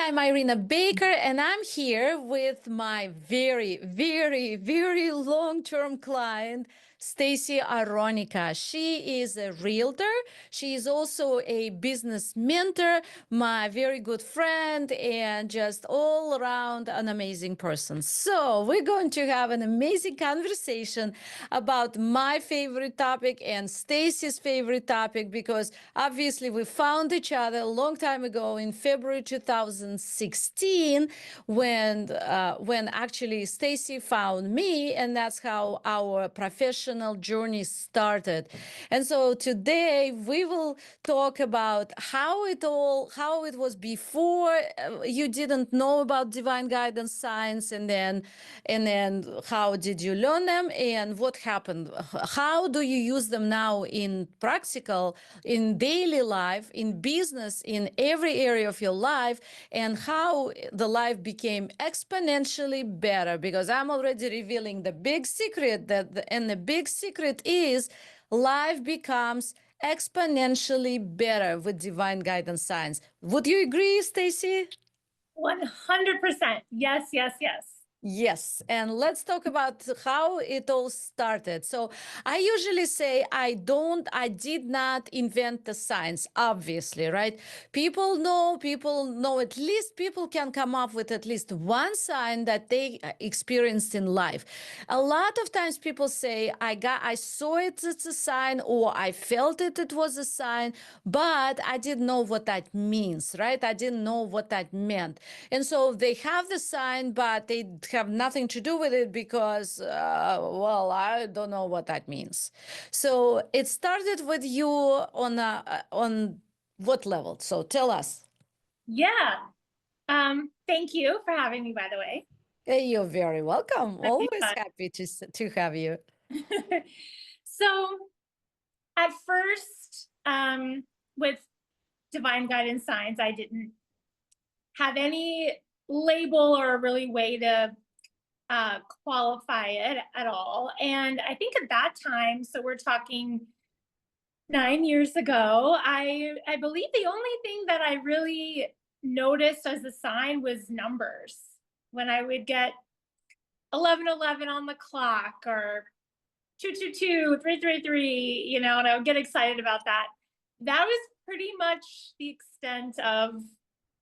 I'm Irina Baker, and I'm here with my very, very, very long-term client, Stacy Aronica. She is a realtor. She is also a business mentor, my very good friend, and just all around an amazing person. So we're going to have an amazing conversation about my favorite topic and Stacy's favorite topic, because obviously we found each other a long time ago in February 2016 when actually Stacy found me, and that's how our professional journey started. And so today we will talk about how it was before you didn't know about divine guidance signs, and then how did you learn them and what happened. How do you use them now in practical, in daily life, in business, in every area of your life, and how the life became exponentially better? Because I'm already revealing the big secret, and the big secret is life becomes exponentially better with divine guidance signs. Would you agree, Stacy? 100%. Yes, yes, yes. Yes, and let's talk about how it all started. So I usually say I did not invent the science, obviously, right? People know, at least people can come up with at least one sign that they experienced in life. A lot of times people say, I saw it, it's a sign, or I felt it, it was a sign, but I didn't know what that means, right? I didn't know what that meant. And so they have the sign, but they have nothing to do with it because, well, I don't know what that means. So it started with you on what level? So tell us. Yeah. Thank you for having me, by the way. Hey, you're very welcome. That'd be Always happy to have you. fun. So at first, with divine guidance signs, I didn't have any label or really way to qualify it at all. And I think at that time, so we're talking 9 years ago, I believe the only thing that I really noticed as a sign was numbers. When I would get 1111 on the clock, or 222, 333, and I would get excited about that. That was pretty much the extent of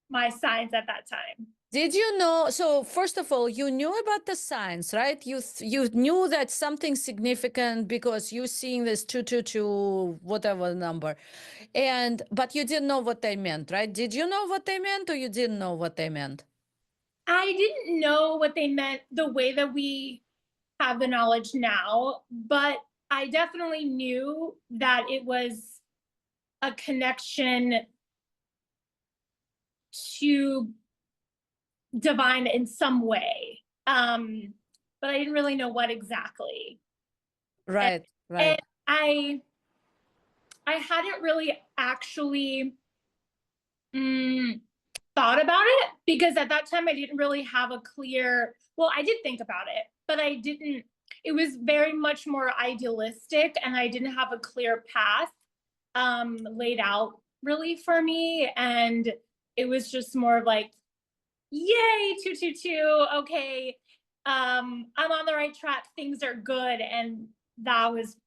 my signs at that time. Did you know? So first of all, you knew about the signs, right? You knew that something significant because you seeing this 222 whatever number, but you didn't know what they meant, right? Did you know what they meant, or you didn't know what they meant? I didn't know what they meant the way that we have the knowledge now, but I definitely knew that it was a connection to divine in some way. But I didn't really know what exactly. Right, And right. I hadn't really actually thought about it, because at that time I didn't really have a clear, well, I did think about it, but I didn't, it was very much more idealistic, and I didn't have a clear path laid out really for me. And it was just more of like, yay, 222, okay, I'm on the right track, things are good. And that was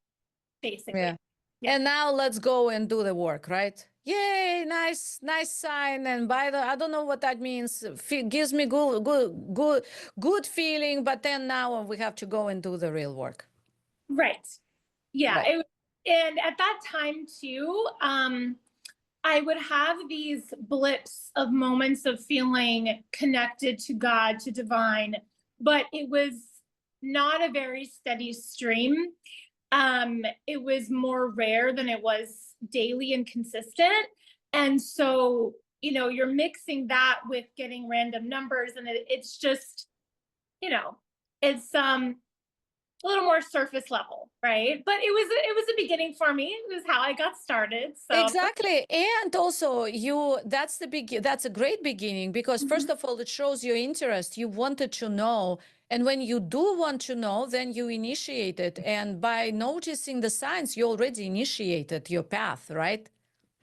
basically, Yeah. yeah. And now let's go and do the work, right? Yay, nice sign. And by the, I don't know what that means. Gives me good feeling. But then now we have to go and do the real work. Right. Yeah. Right. And at that time too, I would have these blips of moments of feeling connected to God, to divine, but it was not a very steady stream. It was more rare than it was daily and consistent. And so, you're mixing that with getting random numbers, and it's just, it's a little more surface level, right? But it was a beginning for me. It was how I got started. So Exactly. And also that's a great beginning, because first of all, it shows your interest. You wanted to know. And when you do want to know, then you initiate it. And by noticing the signs, you already initiated your path, right?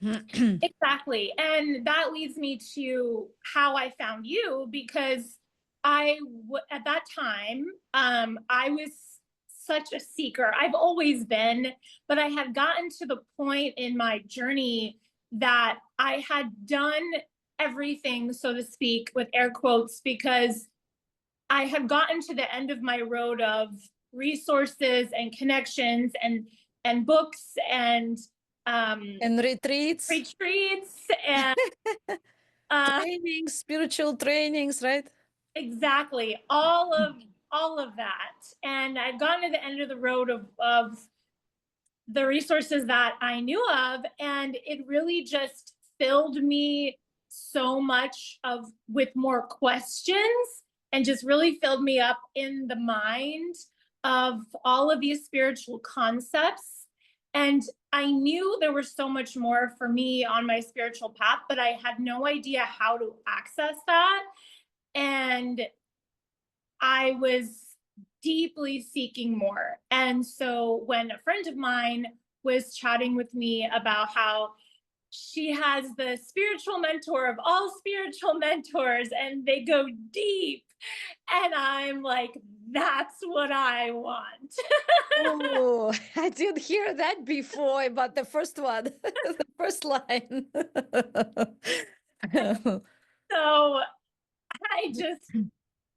Exactly. And that leads me to how I found you, because at that time, I was such a seeker. I've always been, but I had gotten to the point in my journey that I had done everything, so to speak, with air quotes, because I had gotten to the end of my road of resources and connections and books and um, And retreats, retreats and uh, trainings, spiritual trainings, right? exactly all of that. And I'd gotten to the end of the road of the resources that I knew of, and it really just filled me so much of with more questions, and just really filled me up in the mind of all of these spiritual concepts. And I knew there was so much more for me on my spiritual path, but I had no idea how to access that. And I was deeply seeking more. And so when a friend of mine was chatting with me about how she has the spiritual mentor of all spiritual mentors and they go deep, and I'm like, that's what I want. Oh, I did hear that before about the first one, the first line. So I just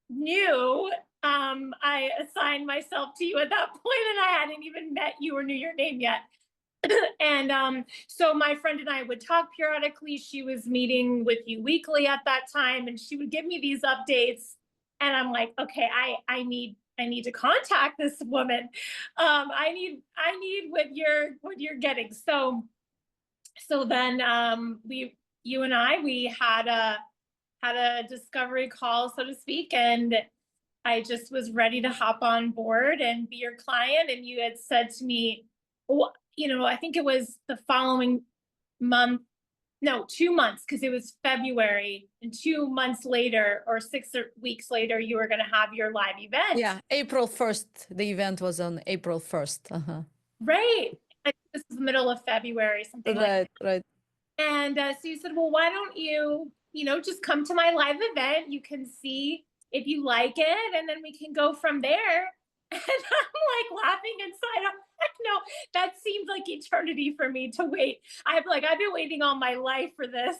knew, I assigned myself to you at that point, and I hadn't even met you or knew your name yet. And so my friend and I would talk periodically. She was meeting with you weekly at that time, and she would give me these updates. And I'm like, okay, I need to contact this woman. I need what you're getting. So then you and I, we had a discovery call, so to speak, and I just was ready to hop on board and be your client. And you had said to me, I think it was the following month, no, 2 months, because it was February, and 2 months later or 6 weeks later, you were going to have your live event. Yeah, April 1st. The event was on April 1st. Uh-huh. Right. I think this was the middle of February, something like Right, right. that. And so you said, well, why don't just come to my live event? You can see if you like it, and then we can go from there. And I'm like laughing inside. I'm like, no, that seemed like eternity for me to wait. I've been waiting all my life for this,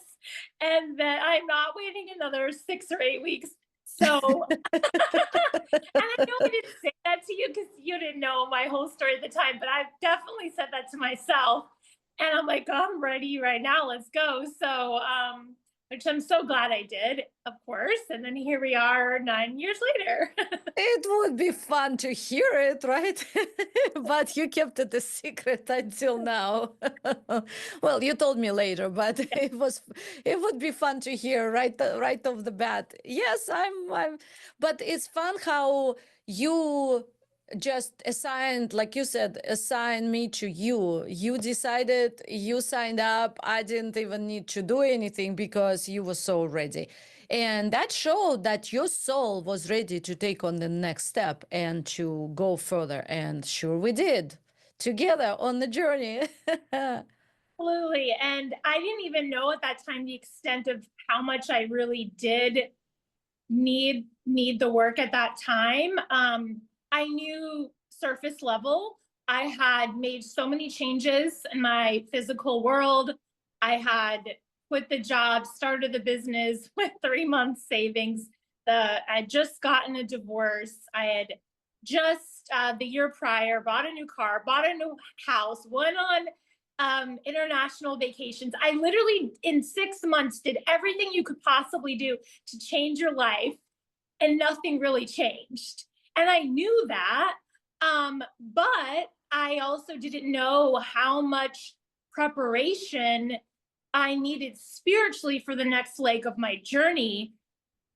and that I'm not waiting another 6 or 8 weeks. So, and I know I didn't say that to you because you didn't know my whole story at the time, but I've definitely said that to myself. And I'm like, oh, I'm ready right now. Let's go. So, which I'm so glad I did, of course. And then here we are 9 years later. It would be fun to hear it, right? But you kept it a secret until now. Well, you told me later, but it would be fun to hear right off the bat. Yes, but it's fun how you just assigned, like you said, assign me to you. You decided, you signed up. I didn't even need to do anything because you were so ready. And that showed that your soul was ready to take on the next step and to go further. And sure we did, together on the journey. Absolutely. And I didn't even know at that time the extent of how much I really did need the work at that time. I knew surface level. I had made so many changes in my physical world. I had quit the job, started the business with 3 months savings. I'd just gotten a divorce. I had just the year prior bought a new car, bought a new house, went on international vacations. I literally, in 6 months, did everything you could possibly do to change your life, and nothing really changed. And I knew that. But I also didn't know how much preparation I needed spiritually for the next leg of my journey.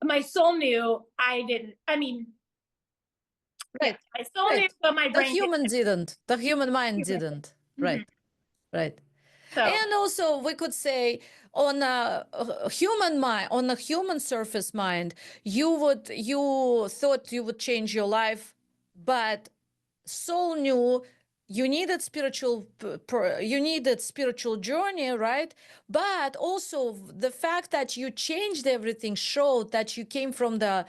My soul knew, I didn't. I mean, yeah, Right, my soul knew, right. but my The brain human didn't. The human mind didn't. didn't. Mhm. Right, right. So And also, we could say on a human mind, on a human surface mind, you thought you would change your life, but soul knew you needed you needed spiritual journey, right? But also the fact that you changed everything showed that you came from the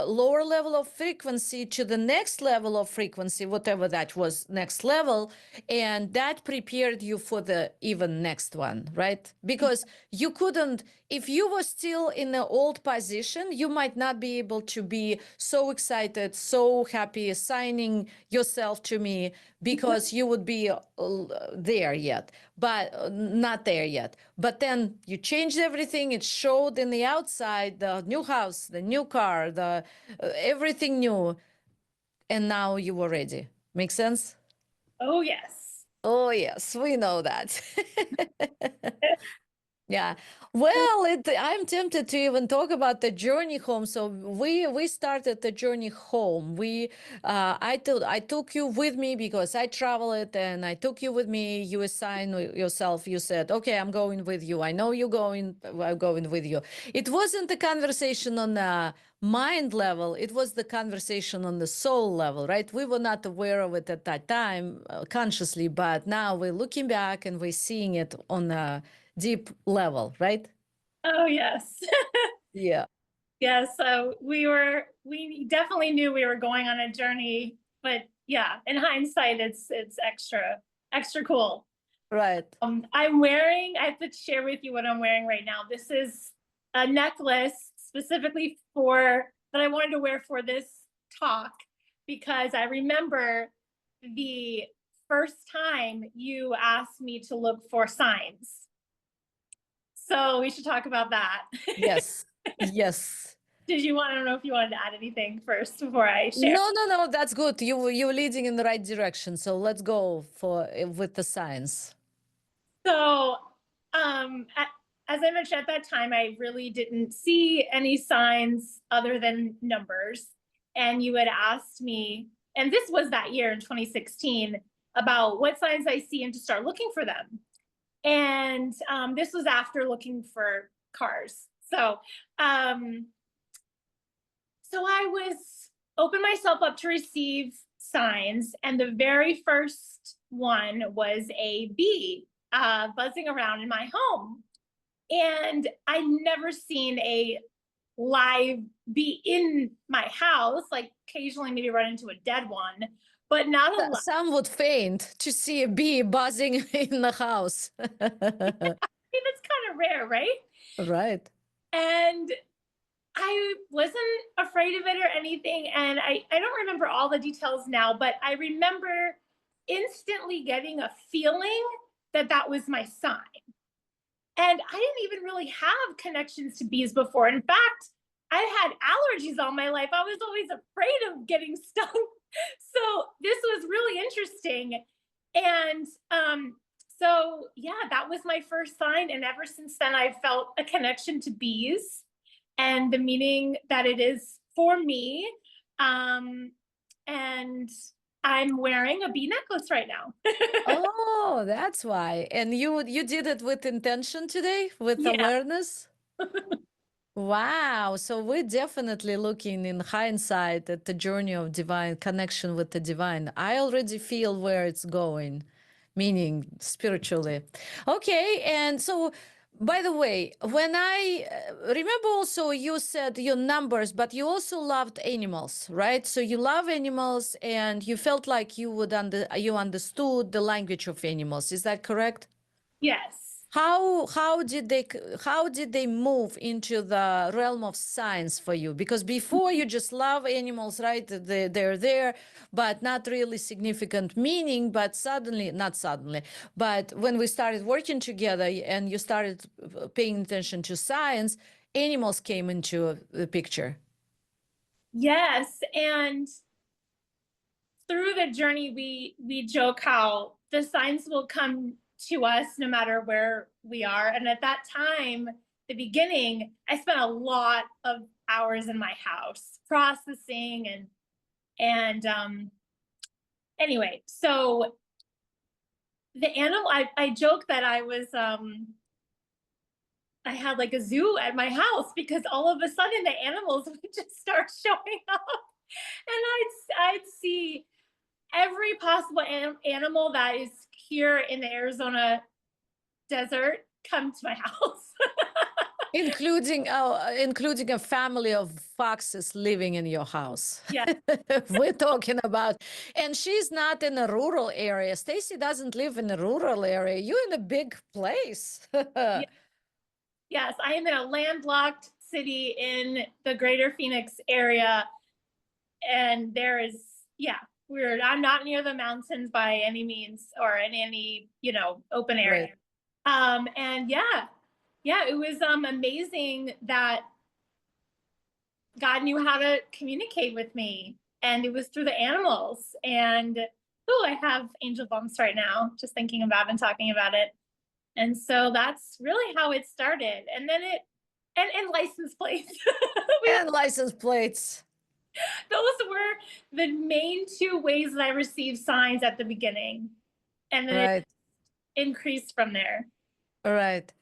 lower level of frequency to the next level of frequency, whatever that was, next level, and that prepared you for the even next one, right? Because you couldn't, if you were still in the old position, you might not be able to be so excited, so happy assigning yourself to me, because you would be there yet, but not there yet. But then you changed everything. It showed in the outside, the new house, the new car, the everything new, and now you were ready. Make sense? Oh, yes. Oh yes, we know that. Yeah. Well, I'm tempted to even talk about the journey home. So we started the journey home. I took you with me because I travel it, and I took you with me. You assign yourself. You said, "Okay, I'm going with you. I know you're going. I'm going with you." It wasn't a conversation on the mind level. It was the conversation on the soul level, right? We were not aware of it at that time consciously, but now we're looking back and we're seeing it on a deep level, right? Oh, yes. Yeah. Yeah, so we definitely knew we were going on a journey, but yeah, in hindsight, it's extra cool. Right. I have to share with you what I'm wearing right now. This is a necklace specifically for that I wanted to wear for this talk because I remember the first time you asked me to look for signs. So we should talk about that. Yes. Yes. I don't know if you wanted to add anything first before I share. No. That's good. You're leading in the right direction. So let's go for with the science. So, as I mentioned at that time, I really didn't see any signs other than numbers. And you had asked me, and this was that year in 2016, about what signs I see and to start looking for them. And this was after looking for cars. Um, so I was opened myself up to receive signs, and the very first one was a bee buzzing around in my home. And I'd never seen a live bee in my house, like occasionally maybe run into a dead one, but not a lot. Some would faint to see a bee buzzing in the house. I mean, that's kind of rare, right? Right. And I wasn't afraid of it or anything. And I don't remember all the details now, but I remember instantly getting a feeling that that was my sign. And I didn't even really have connections to bees before. In fact, I had allergies all my life. I was always afraid of getting stung. So this was really interesting. And so, yeah, that was my first sign. And ever since then, I've felt a connection to bees and the meaning that it is for me. And I'm wearing a bee necklace right now. Oh, that's why. And you did it with intention today, with Yeah. awareness? Wow. So we're definitely looking in hindsight at the journey of divine connection with the divine. I already feel where it's going, meaning spiritually. Okay. And so, by the way, when I remember also you said your numbers, but you also loved animals, right? So you love animals and you felt like you understood the language of animals. Is that correct? Yes. How did they move into the realm of science for you? Because before you just love animals, right? They're there, but not really significant meaning. But suddenly, not suddenly, but when we started working together and you started paying attention to science, animals came into the picture. Yes. And through the journey, we joke how the signs will come to us no matter where we are. And at that time, the beginning, I spent a lot of hours in my house processing and anyway, so the animal I joke that I had like a zoo at my house because all of a sudden the animals would just start showing up and I'd see every possible animal that is here in the Arizona desert come to my house. Including a family of foxes living in your house. Yeah. We're talking about, and she's not in a rural area. Stacy doesn't live in a rural area. You're in a big place. Yes, I am in a landlocked city in the greater Phoenix area. And there is, yeah, I'm not near the mountains by any means or in any, open area. Right. And yeah, it was amazing that God knew how to communicate with me. And it was through the animals. And oh, I have angel bumps right now, just thinking about and talking about it. And so that's really how it started. And then and license plates. And license plates. Those were the main two ways that I received signs at the beginning. And then it Right. increased from there. Right.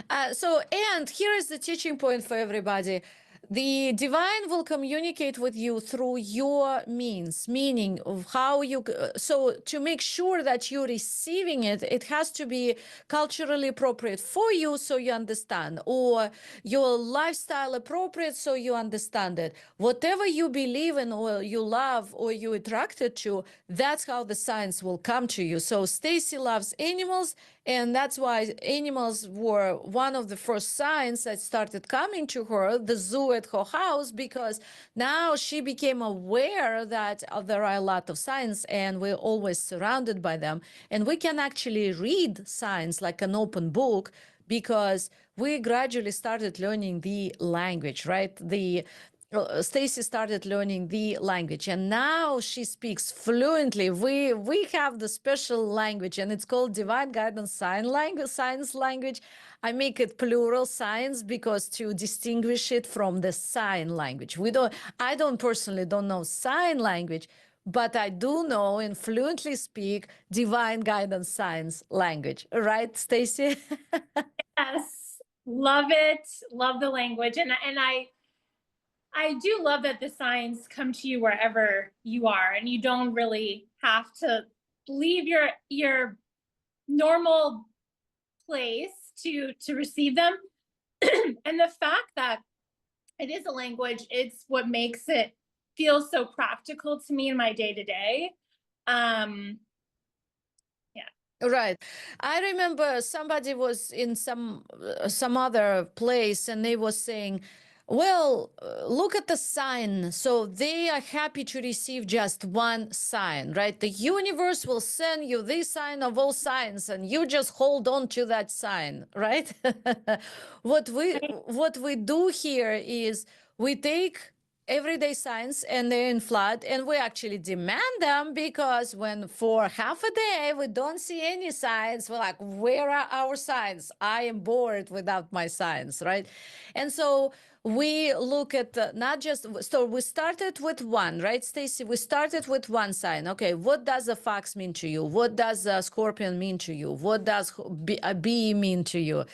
And here is the teaching point for everybody. The divine will communicate with you through your means, meaning of how you. So to make sure that you're receiving it, it has to be culturally appropriate for you, so you understand, or your lifestyle appropriate, so you understand it. Whatever you believe in, or you love, or you're attracted to, that's how the signs will come to you. So Stacy loves animals. And that's why animals were one of the first signs that started coming to her, the zoo at her house, because now she became aware that there are a lot of signs and we're always surrounded by them. And we can actually read signs like an open book because we gradually started learning the language, right? Stacy started learning the language, and now she speaks fluently. We have the special language, and it's called Divine Guidance Science language. I make it plural science because to distinguish it from the sign language. I don't personally don't know sign language, but I do know and fluently speak Divine Guidance Science language. Right, Stacy? Yes, love it. Love the language. And I do love that the signs come to you wherever you are, and you don't really have to leave your normal place to receive them. And the fact that it is a language, it's what makes it feel so practical to me in my day to day. Right. I remember somebody was in some other place and they was saying, well, look at the sign. So they are happy to receive just one sign, right? The universe will send you the sign of all signs and you just hold on to that sign, right? What we do here is we take everyday signs and they're in flood and we actually demand them, because when for half a day we don't see any signs, we're like, where are our signs? I am bored without my signs, right? And so we look at not just, so we started with one, right, Stacy? We started with one sign. Okay, what does a fox mean to you? What does a scorpion mean to you? What does a bee mean to you?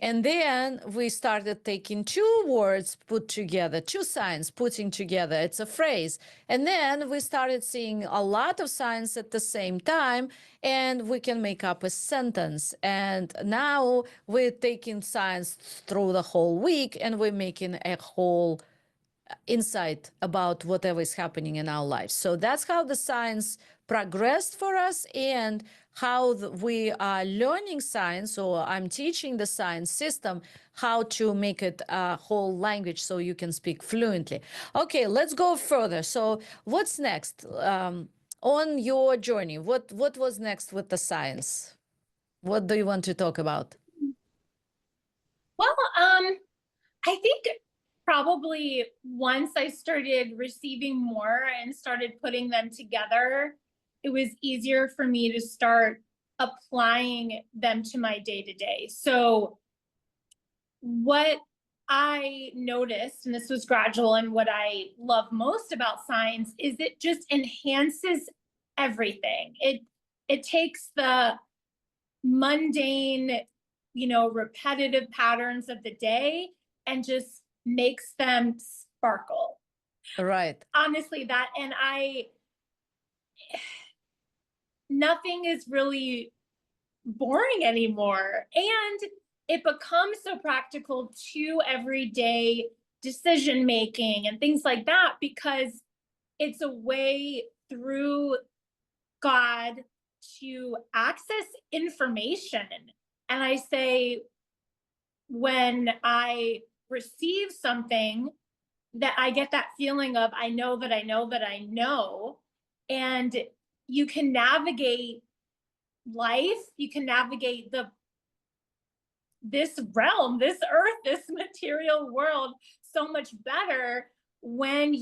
And then we started taking two words put together, two signs putting together. It's a phrase. And then we started seeing a lot of signs at the same time, and we can make up a sentence. And now we're taking signs through the whole week, and we're making a whole insight about whatever is happening in our lives. So that's how the science progressed for us, and how we are learning science, or I'm teaching the science system how to make it a whole language so you can speak fluently. Okay, let's go further. So what's next on your journey? What was next with the science? What do you want to talk about? Well, I think probably once I started receiving more and started putting them together, it was easier for me to start applying them to my day to day. So, what I noticed, and this was gradual, and what I love most about science is it just enhances everything. It takes the mundane, repetitive patterns of the day and just makes them sparkle. Right. Honestly, that, and nothing is really boring anymore. And it becomes so practical to everyday decision making and things like that, because it's a way through God to access information. And I say, when I receive something, that I get that feeling of, I know that I know that I know. And you can navigate life, you can navigate this realm, this earth, this material world so much better when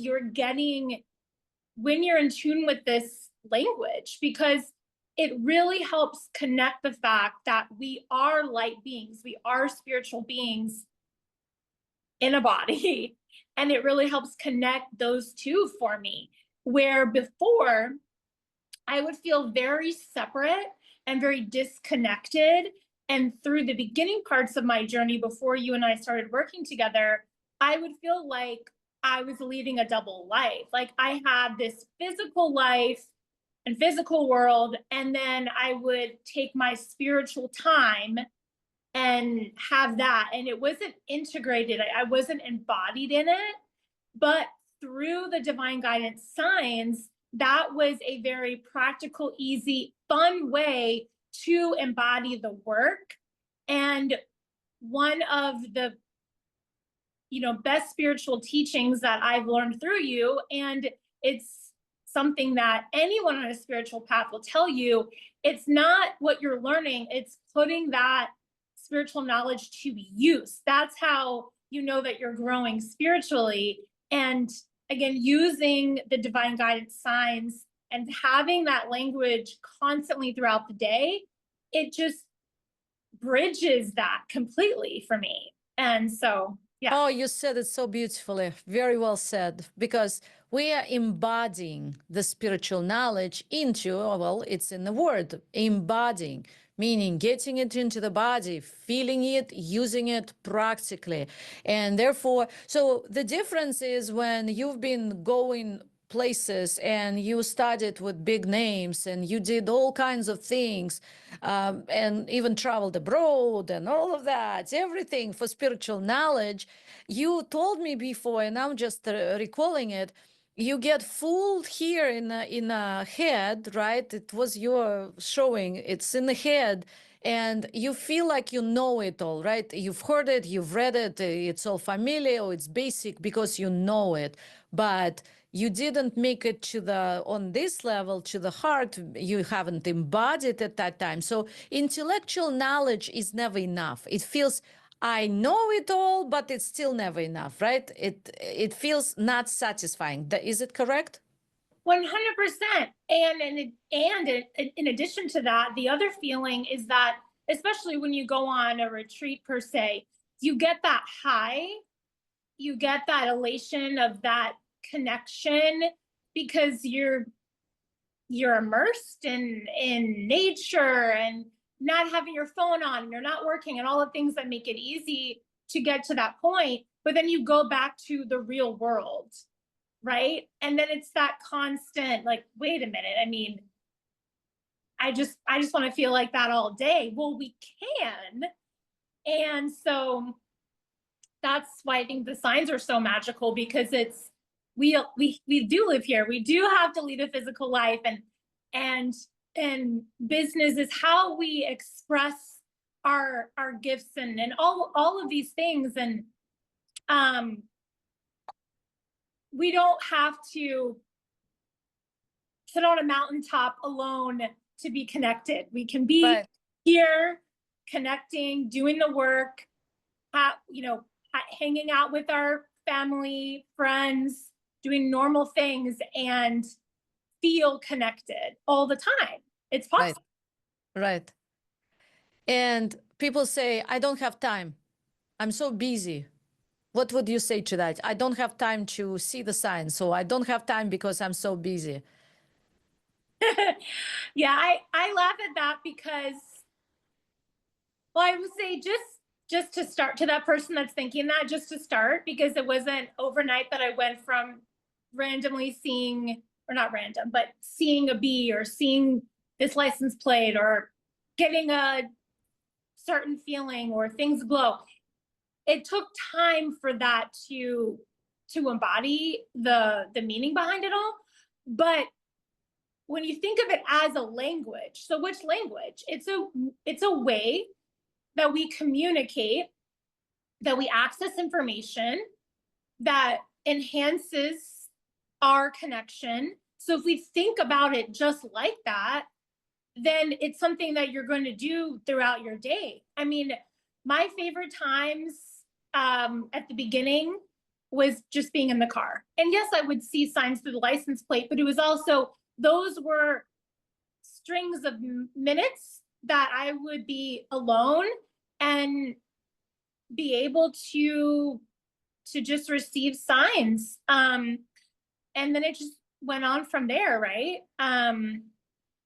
when you're in tune with this language, because it really helps connect the fact that we are light beings, we are spiritual beings in a body. And it really helps connect those two for me. Where before, I would feel very separate and very disconnected. And through the beginning parts of my journey, before you and I started working together, I would feel like I was leading a double life. Like I had this physical life and physical world, and then I would take my spiritual time and have that. And it wasn't integrated, I wasn't embodied in it. But through the divine guidance signs, that was a very practical, easy, fun way to embody the work. And one of the best spiritual teachings that I've learned through you, and it's something that anyone on a spiritual path will tell you, it's not what you're learning, it's putting that spiritual knowledge to use. That's how you know that you're growing spiritually. And again, using the divine guidance signs and having that language constantly throughout the day, it just bridges that completely for me. And so, yeah. Oh, you said it so beautifully. Very well said. Because we are embodying the spiritual knowledge into, well, it's in the word, embodying, meaning getting it into the body, feeling it, using it practically. And therefore, so the difference is when you've been going places and you studied with big names and you did all kinds of things, and even traveled abroad and all of that, everything for spiritual knowledge. You told me before, and I'm just recalling it. You get fooled here in a head, right? It was your showing. It's in the head, and you feel like you know it all, right? You've heard it, you've read it, it's all familiar, or it's basic because you know it, but you didn't make it to the on this level to the heart. You haven't embodied at that time. So intellectual knowledge is never enough. It feels, I know it all, but it's still never enough, right? It feels not satisfying. Is it correct? 100%. In addition to that, the other feeling is that, especially when you go on a retreat per se, you get that high, you get that elation of that connection, because you're immersed in nature and not having your phone on, and you're not working, and all the things that make it easy to get to that point. But then you go back to the real world, right? And then it's that constant, like, wait a minute, I mean, I just want to feel like that all day. Well, we can. And so that's why I think the signs are so magical, because it's we do live here. We do have to lead a physical life, and and business is how we express our gifts and all of these things. And um we don't have to sit on a mountaintop alone to be connected. We can be Right. here, connecting, doing the work, hanging out with our family, friends, doing normal things, and feel connected all the time. It's Right. possible. Right. And people say, I don't have time. I'm so busy. What would you say to that? I don't have time to see the signs, so I don't have time because I'm so busy. Yeah, I laugh at that because, well, I would say just to start, to that person that's thinking that, just to start, because it wasn't overnight that I went from randomly seeing or not random, but seeing a bee or seeing this license plate or getting a certain feeling or things glow. It took time for that to embody the meaning behind it all. But when you think of it as a language, so which language? It's a way that we communicate, that we access information, that enhances our connection. So if we think about it just like that, then it's something that you're going to do throughout your day. I mean, my favorite times at the beginning was just being in the car. And yes, I would see signs through the license plate, but it was also, those were strings of minutes that I would be alone and be able to just receive signs. And then it just went on from there, right?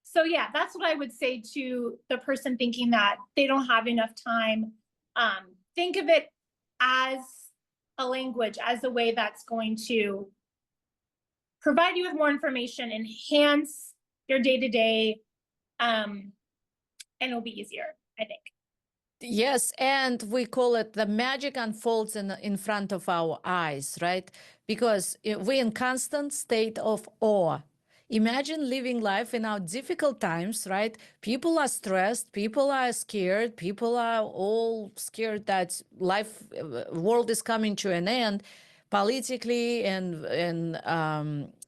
So yeah, that's what I would say to the person thinking that they don't have enough time. Think of it as a language, as a way that's going to provide you with more information, enhance your day-to-day, and it'll be easier, I think. Yes, and we call it the magic unfolds in front of our eyes, right? Because we're in constant state of awe. Imagine living life in our difficult times, right? People are stressed, people are scared, people are all scared that life, world is coming to an end, politically and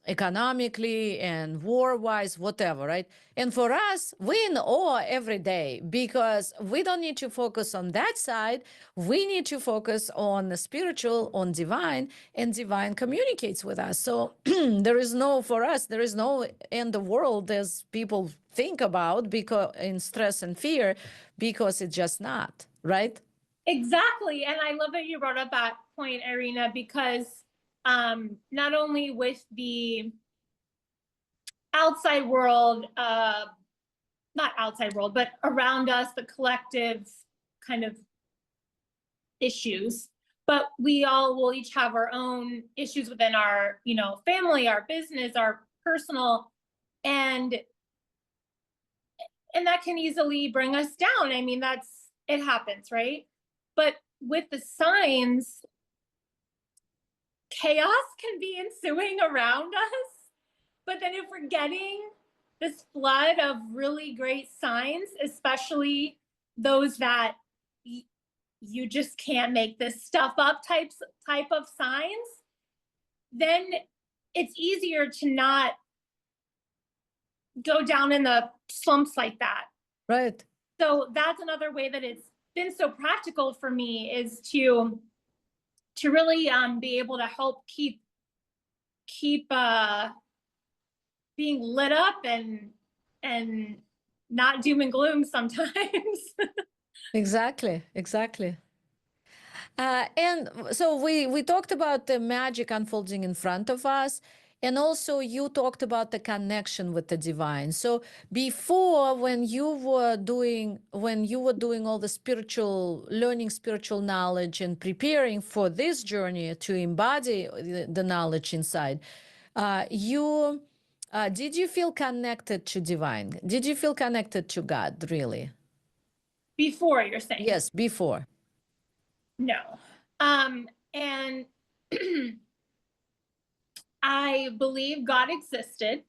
economically and war-wise, whatever, right? And for us, we're in awe every day because we don't need to focus on that side. We need to focus on the spiritual, on divine, and divine communicates with us. So there is no, for us, there is no end of world as people think about, because in stress and fear, because it's just not, right? Exactly. And I love that you brought up that point, Irina, because not only with the outside world, not outside world, but around us, the collective kind of issues, but we all will each have our own issues within our, family, our business, our personal, and that can easily bring us down. I mean, it happens, right? But with the signs, chaos can be ensuing around us. But then if we're getting this flood of really great signs, especially those that you just can't make this stuff up type of signs, then it's easier to not go down in the slumps like that. Right. So that's another way that it's been so practical for me, is to really be able to help keep being lit up and not doom and gloom sometimes. Exactly, exactly. And so we talked about the magic unfolding in front of us, and also you talked about the connection with the divine. So before, when you were doing all the spiritual learning, spiritual knowledge, and preparing for this journey to embody the knowledge inside, you did you feel connected to divine? Did you feel connected to God, really? Before, you're saying? Yes, before. No. And I believe God existed.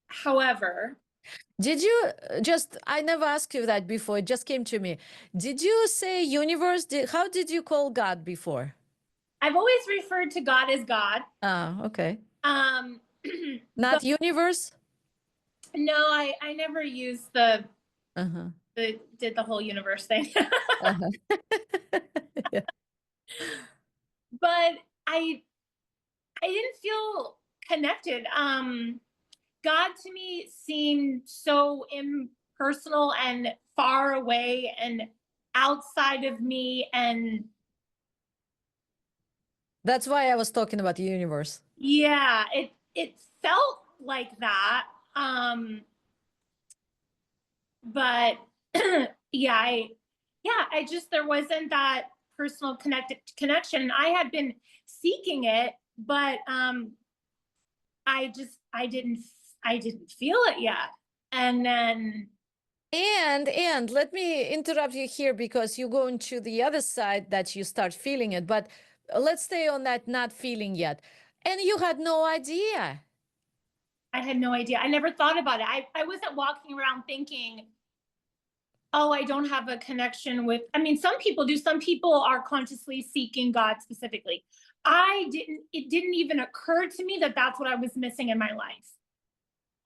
However, Did you I never asked you that before, it just came to me. Did you say universe? How did you call God before? I've always referred to God as God. Ah, okay. Um, Not but universe? no, I never used the Uh-huh. did the whole universe thing. Uh-huh. Yeah. But I didn't feel connected. God to me seemed so impersonal and far away and outside of me. And That's why I was talking about the universe. yeah, it felt like that. But yeah, I just, there wasn't that personal connection. I had been seeking it but I didn't feel it yet. And then And let me interrupt you here because you go into the other side that you start feeling it, but let's stay on that not feeling yet. And you had no idea. I had no idea. I never thought about it. I wasn't walking around thinking, oh, I don't have a connection with, I mean, some people do. Some people are consciously seeking God specifically. It didn't even occur to me that that's what I was missing in my life.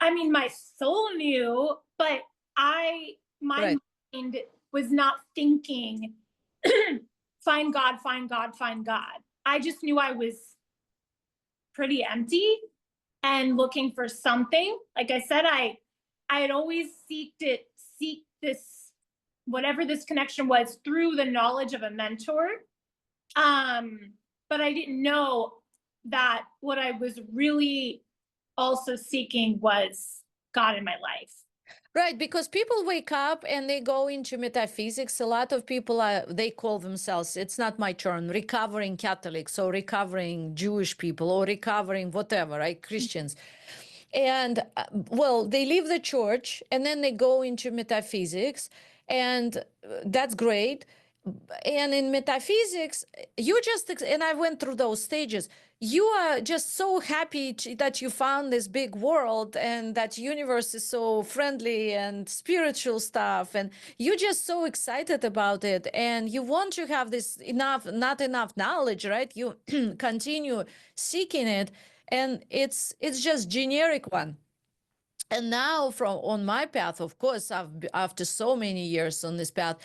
I mean, my soul knew, but my Right. mind was not thinking, find God, find God, find God. I just knew I was pretty empty and looking for something. Like I said, I had always seek this, whatever this connection was, through the knowledge of a mentor. But I didn't know that what I was really also seeking was God in my life. Right, because people wake up and they go into metaphysics. A lot of people they call themselves, it's not my term, recovering Catholics or recovering Jewish people or recovering whatever, right? Christians. And well, they leave the church and then they go into metaphysics, and that's great. And in metaphysics, you just, and I went through those stages, you are just so happy that you found this big world and that universe is so friendly and spiritual stuff, and you're just so excited about it, and you want to have this not enough knowledge, right? You continue seeking it, and it's just generic one. And now from on my path, of course, after so many years on this path,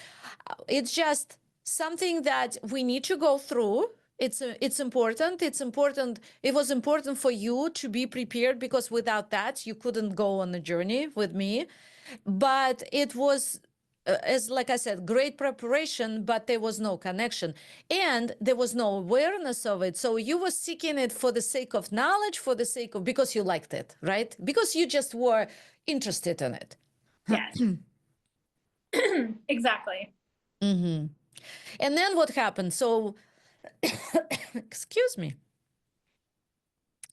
it's just something that we need to go through. It's important. It's important. It was important for you to be prepared, because without that you couldn't go on the journey with me. But it was, as like I said, great preparation, but there was no connection and there was no awareness of it. So you were seeking it for the sake of knowledge, for the sake of, because you liked it, right? Because you just were interested in it. Yes. Exactly. Mm-hmm. And then what happened? So, excuse me.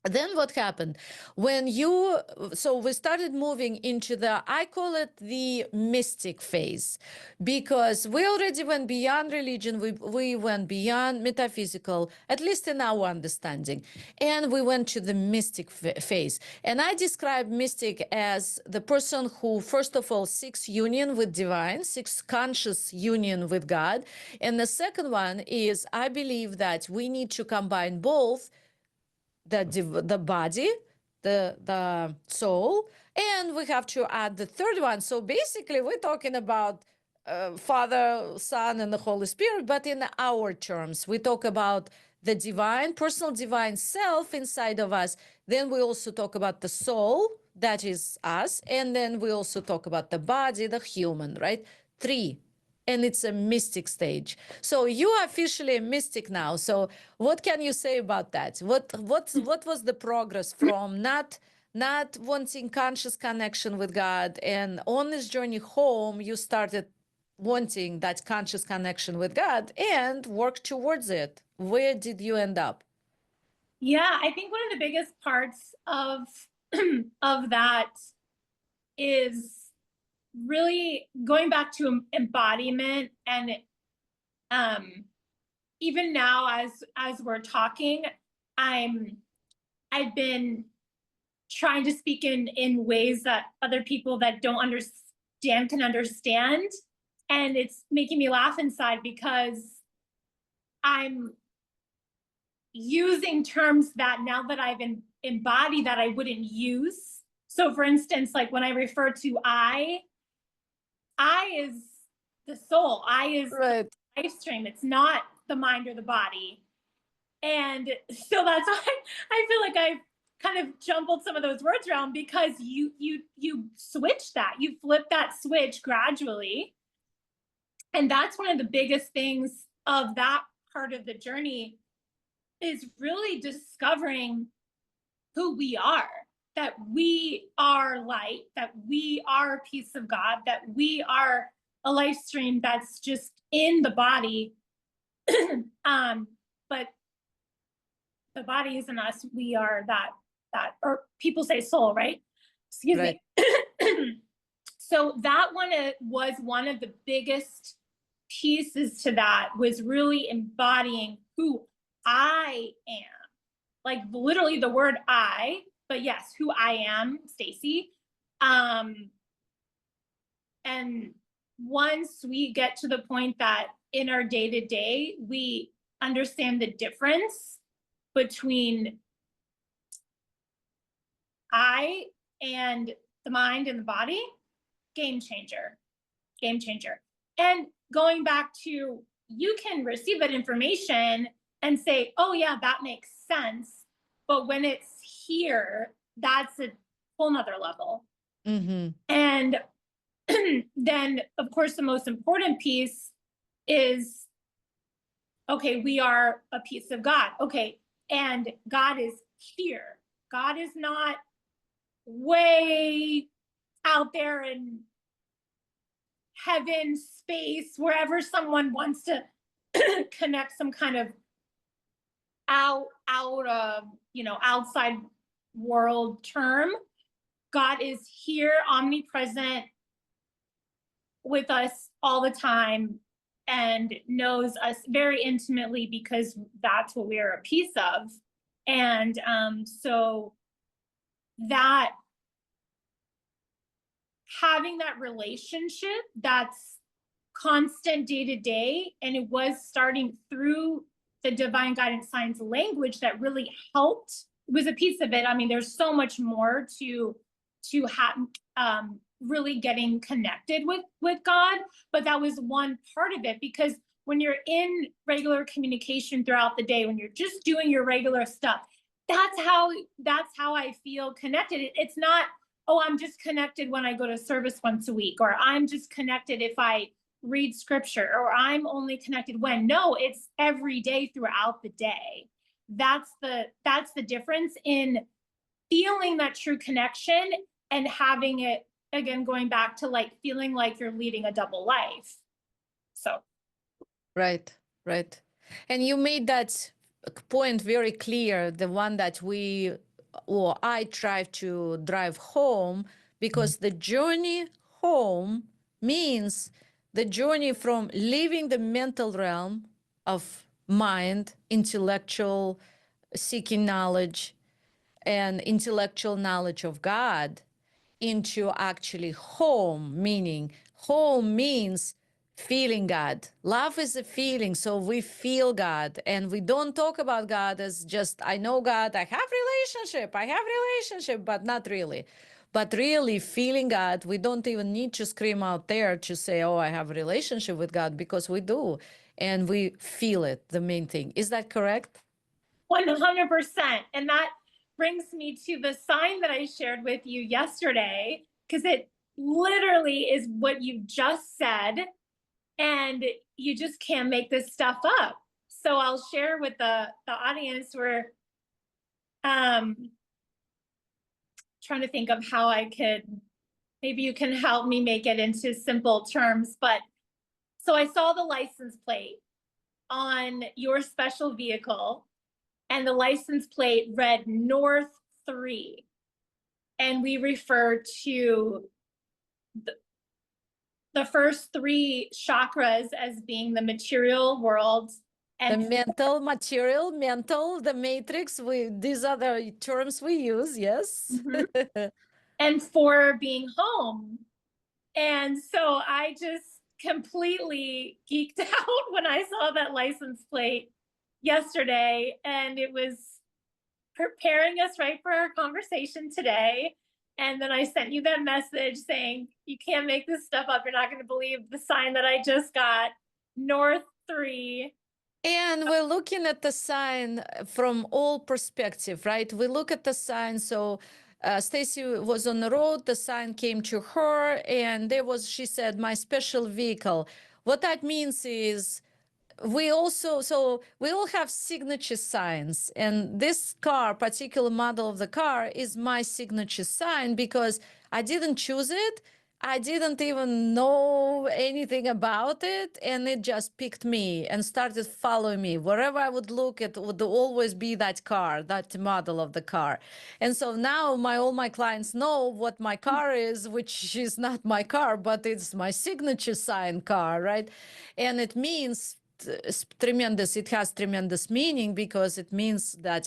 Then what happened when you, so we started moving into the, I call it the mystic phase, because we already went beyond religion, we went beyond metaphysical, at least in our understanding, and we went to the mystic phase. And I describe mystic as the person who first of all seeks union with divine, seeks conscious union with God. And the second one is, I believe that we need to combine both the body, the soul, and we have to add the third one. So basically, we're talking about Father, Son, and the Holy Spirit, but in our terms, we talk about the divine, personal divine self inside of us. Then we also talk about the soul, that is us, and then we also talk about the body, the human, right? Three. And it's a mystic stage. So you are officially a mystic now. So what can you say about that? What was the progress from not wanting conscious connection with God, and on this journey home you started wanting that conscious connection with God and work towards it? Where did you end up? Yeah, I think one of the biggest parts of of that is really going back to embodiment. And um even now, as we're talking, I've been trying to speak in ways that other people that don't understand can understand. And it's making me laugh inside because I'm using terms that now that I've embodied that I wouldn't use. So for instance, like when I refer to I is the soul, I is Right. the life stream. It's not the mind or the body. And so that's why I feel like I've kind of jumbled some of those words around, because you switch that, you flip that switch gradually. And that's one of the biggest things of that part of the journey, is really discovering who we are, that we are light, that we are a piece of God, that we are a life stream that's just in the body. But the body isn't us. We are or people say soul, right? Excuse Right. me. So that one was one of the biggest pieces to that, was really embodying who I am. Like literally the word I, but yes, who I am, Stacy. And once we get to the point that in our day-to-day, we understand the difference between I and the mind and the body, game changer, game changer. And going back to, you can receive that information and say, oh yeah, that makes sense. But when it's here, that's a whole nother level. Mm-hmm. And then of course, the most important piece is, okay, we are a piece of God. Okay. And God is here. God is not way out there in heaven, space, wherever someone wants to connect some kind of outside world term. God is here, omnipresent, with us all the time, and knows us very intimately, because that's what we are a piece of. And so that, having that relationship that's constant day to day, and it was starting through the divine guidance signs language that really helped. It was a piece of it. I mean, there's so much more to have, really getting connected with God, but that was one part of it. Because when you're in regular communication throughout the day, when you're just doing your regular stuff, that's how I feel connected. It's not, oh, I'm just connected when I go to service once a week, or I'm just connected if I read scripture, or I'm only connected when. No, it's every day throughout the day. That's the difference in feeling that true connection and having it, again, going back to like feeling like you're leading a double life. So Right, right. And you made that point very clear, the one that I try to drive home, because the journey home means the journey from leaving the mental realm of mind, intellectual, seeking knowledge, and intellectual knowledge of God, into actually home, meaning home means feeling God. Love is a feeling, so we feel God, and we don't talk about God as just, I know God, I have relationship, but not really. But really feeling God, we don't even need to scream out there to say, oh, I have a relationship with God, because we do, and we feel it, the main thing. Is that correct? 100%. And that brings me to the sign that I shared with you yesterday, because it literally is what you just said. And you just can't make this stuff up. So I'll share with the audience. We're trying to think of how I could, maybe you can help me make it into simple terms. But so I saw the license plate on your special vehicle, and the license plate read North 3. And we refer to the first 3 chakras as being the material world. And the mental, material, mental, the matrix, these are the terms we use, yes. and 4 being home. And so I just completely geeked out when I saw that license plate yesterday, and it was preparing us right for our conversation today. And then I sent you that message saying, you can't make this stuff up. You're not going to believe the sign that I just got, North 3. And we're looking at the sign from all perspective, right? We look at the sign. So Stacy was on the road, the sign came to her, and she said, my special vehicle. What that means is we all have signature signs, and this car, particular model of the car, is my signature sign, because I didn't choose it. I didn't even know anything about it, and it just picked me and started following me. Wherever I would look, it would always be that car, that model of the car. And so now all my clients know what my car is, which is not my car, but it's my signature sign car, right? And it means tremendous, it has tremendous meaning, because it means that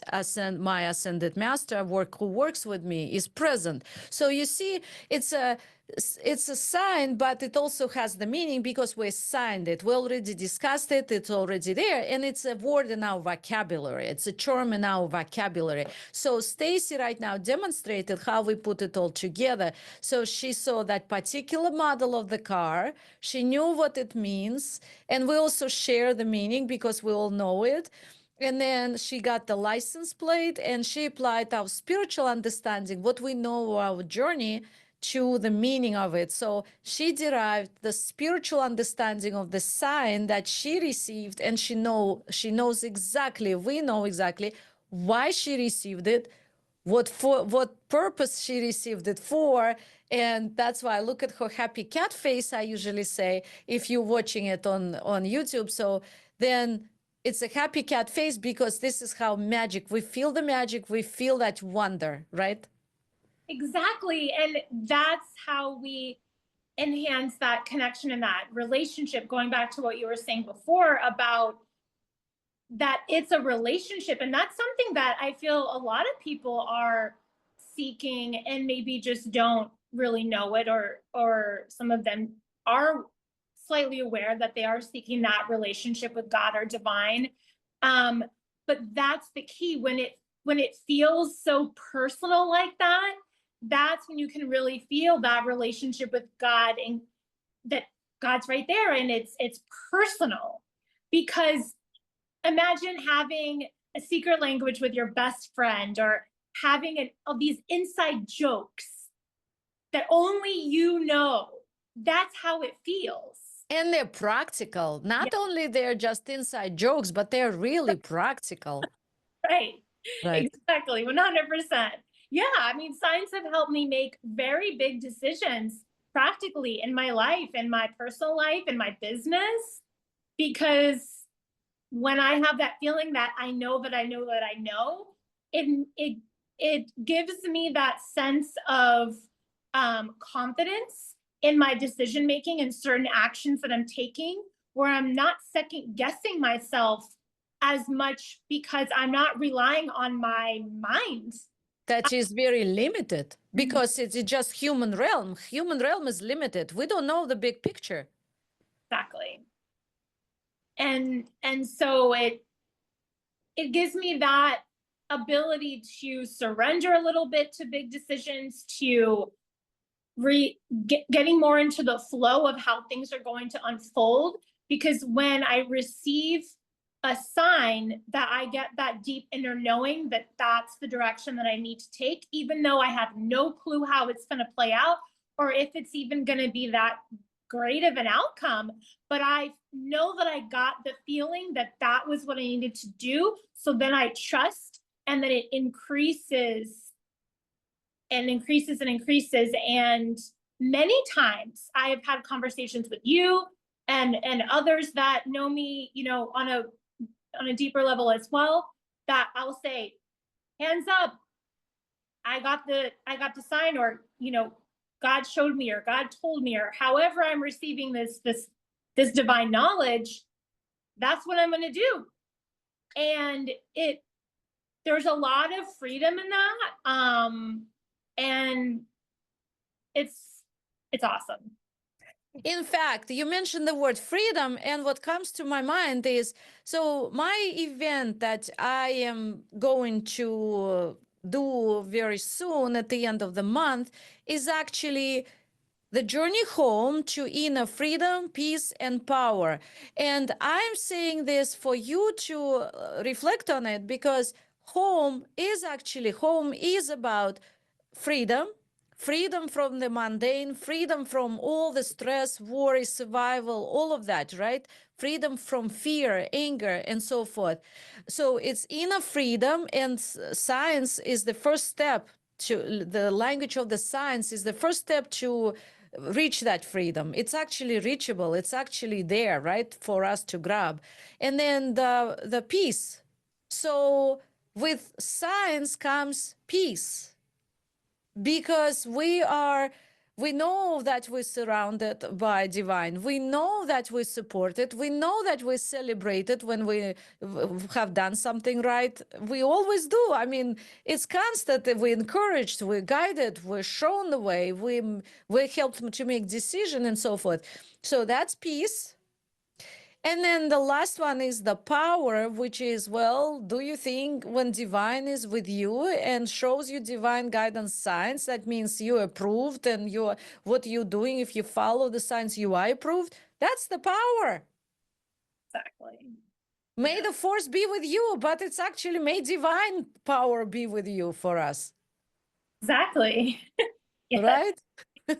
my ascended master who works with me is present. So you see, it's a sign, but it also has the meaning because we signed it. We already discussed it. It's already there. And it's a word in our vocabulary. It's a term in our vocabulary. So Stacy right now demonstrated how we put it all together. So she saw that particular model of the car. She knew what it means. And we also share the meaning because we all know it. And then she got the license plate, and she applied our spiritual understanding, what we know our journey, to the meaning of it. So she derived the spiritual understanding of the sign that she received, and she knows exactly, we know exactly why she received it, what purpose she received it for. And that's why I look at her happy cat face, I usually say, if you're watching it on YouTube. So then it's a happy cat face, because this is how we feel the magic, we feel that wonder, right? Exactly. And that's how we enhance that connection and that relationship. Going back to what you were saying before about that it's a relationship. And that's something that I feel a lot of people are seeking and maybe just don't really know it, or some of them are slightly aware that they are seeking that relationship with God or divine. Um, but that's the key. When it feels so personal like that, that's when you can really feel that relationship with God, and that God's right there, and it's personal. Because imagine having a secret language with your best friend, or having all these inside jokes that only you know. That's how it feels. And they're practical. Yeah, Not only they're just inside jokes, but they're really practical, right. right? Exactly. 100%. Yeah. I mean, signs have helped me make very big decisions practically in my life, in my personal life, in my business, because when I have that feeling that I know that I know that I know, it gives me that sense of confidence in my decision making and certain actions that I'm taking, where I'm not second guessing myself as much, because I'm not relying on my mind. That is very limited, Mhm. because it's just human realm. Human realm is limited. We don't know the big picture. Exactly. And so it gives me that ability to surrender a little bit to big decisions, to getting more into the flow of how things are going to unfold. Because when I receive a sign, that I get that deep inner knowing that that's the direction that I need to take, even though I have no clue how it's going to play out, or if it's even going to be that great of an outcome. But I know that I got the feeling that that was what I needed to do. So then I trust, and then it increases and increases and increases. And many times I have had conversations with you and others that know me, on a deeper level as well, that I'll say, hands up, I got the sign, or God showed me, or God told me, or however I'm receiving this divine knowledge, that's what I'm going to do. And there's a lot of freedom in that. And it's awesome. In fact, you mentioned the word freedom, and what comes to my mind is, so my event that I am going to do very soon at the end of the month is actually the journey home to inner freedom, peace, and power. And I'm saying this for you to reflect on it, because home is about freedom, freedom from the mundane, freedom from all the stress, worry, survival, all of that, right? Freedom from fear, anger, and so forth. So it's inner freedom, and science is the first step to the language of the science is the first step to reach that freedom. It's actually reachable. It's actually there, right, for us to grab. And then the peace. So with science comes peace, because we know that we're surrounded by divine. We know that we're supported. We know that we're celebrated when we have done something right. We always do. I mean, it's constant. We're encouraged, we're guided, we're shown the way, we're helped to make decisions and so forth. So that's peace. And then the last one is the power, which is, well, do you think when divine is with you and shows you divine guidance signs, that means you approved, and you what you're doing, if you follow the signs, you are approved? That's the power. Exactly. May the force be with you, but it's actually may divine power be with you for us. Exactly. Yes. Right?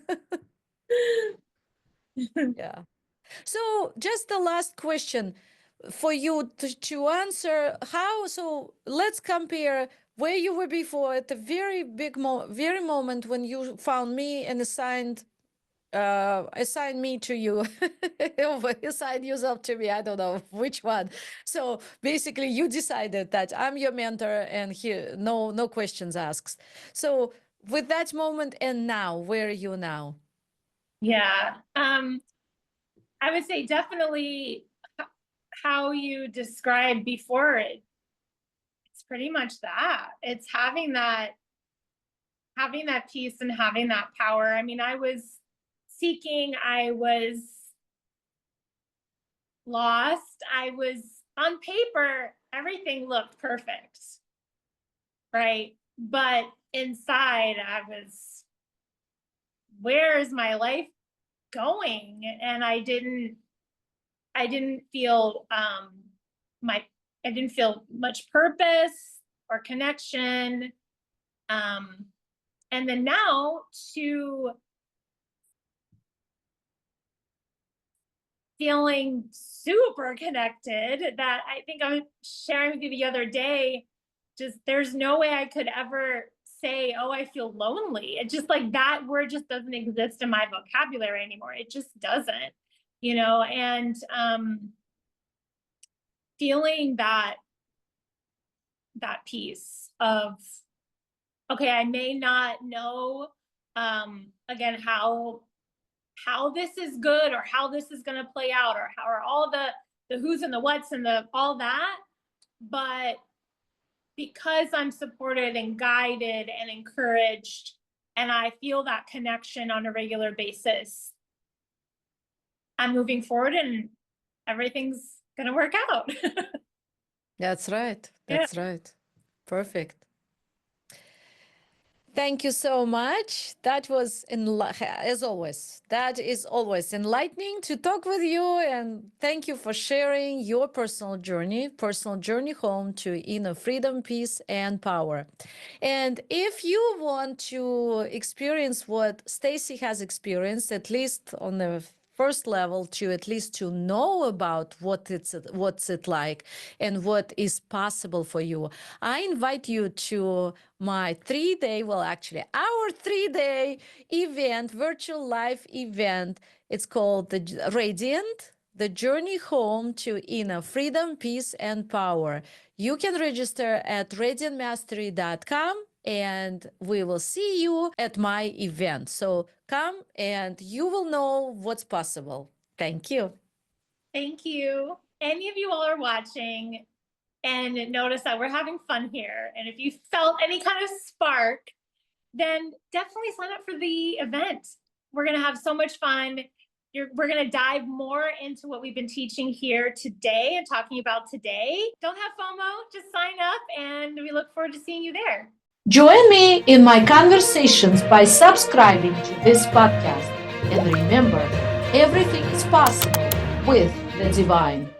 Yeah. So just the last question for you to answer. How, so let's compare where you were before at the very big very moment when you found me and assigned me to you. Assign yourself to me, I don't know which one. So basically you decided that I'm your mentor, and here no questions asked. So with that moment and now, where are you now? Yeah. I would say definitely how you described before it. It's pretty much that. It's having that peace and having that power. I mean, I was seeking, I was lost, I was on paper, everything looked perfect. Right? But inside I was, where is my life going? And I didn't feel I didn't feel much purpose or connection. And then now to feeling super connected, that I think I was sharing with you the other day, just there's no way I could ever say, oh, I feel lonely. It just, like, that word just doesn't exist in my vocabulary anymore. It just doesn't, and feeling that piece of, okay, I may not know again how this is good, or how this is going to play out, or how are all the who's and the what's and the all that, but because I'm supported and guided and encouraged, and I feel that connection on a regular basis, I'm moving forward and everything's going to work out. That's right. Yeah. That's right. Perfect. Thank you so much. That was, as always, that is always enlightening to talk with you. And thank you for sharing your personal journey home to inner freedom, peace, and power. And if you want to experience what Stacy has experienced, at least on the first level, to at least to know about what's it like and what is possible for you, I invite you to my 3-day, well, actually our 3-day event, virtual live event. It's called the Radiant, the journey home to inner freedom, peace, and power. You can register at radiantmastery.com, and we will see you at my event. So come and you will know what's possible. Thank you. Thank you. Any of you all are watching and notice that we're having fun here, and if you felt any kind of spark, then definitely sign up for the event. We're going to have so much fun. We're going to dive more into what we've been teaching here today and talking about today. Don't have FOMO, just sign up, and we look forward to seeing you there. Join me in my conversations by subscribing to this podcast. And remember, everything is possible with the divine.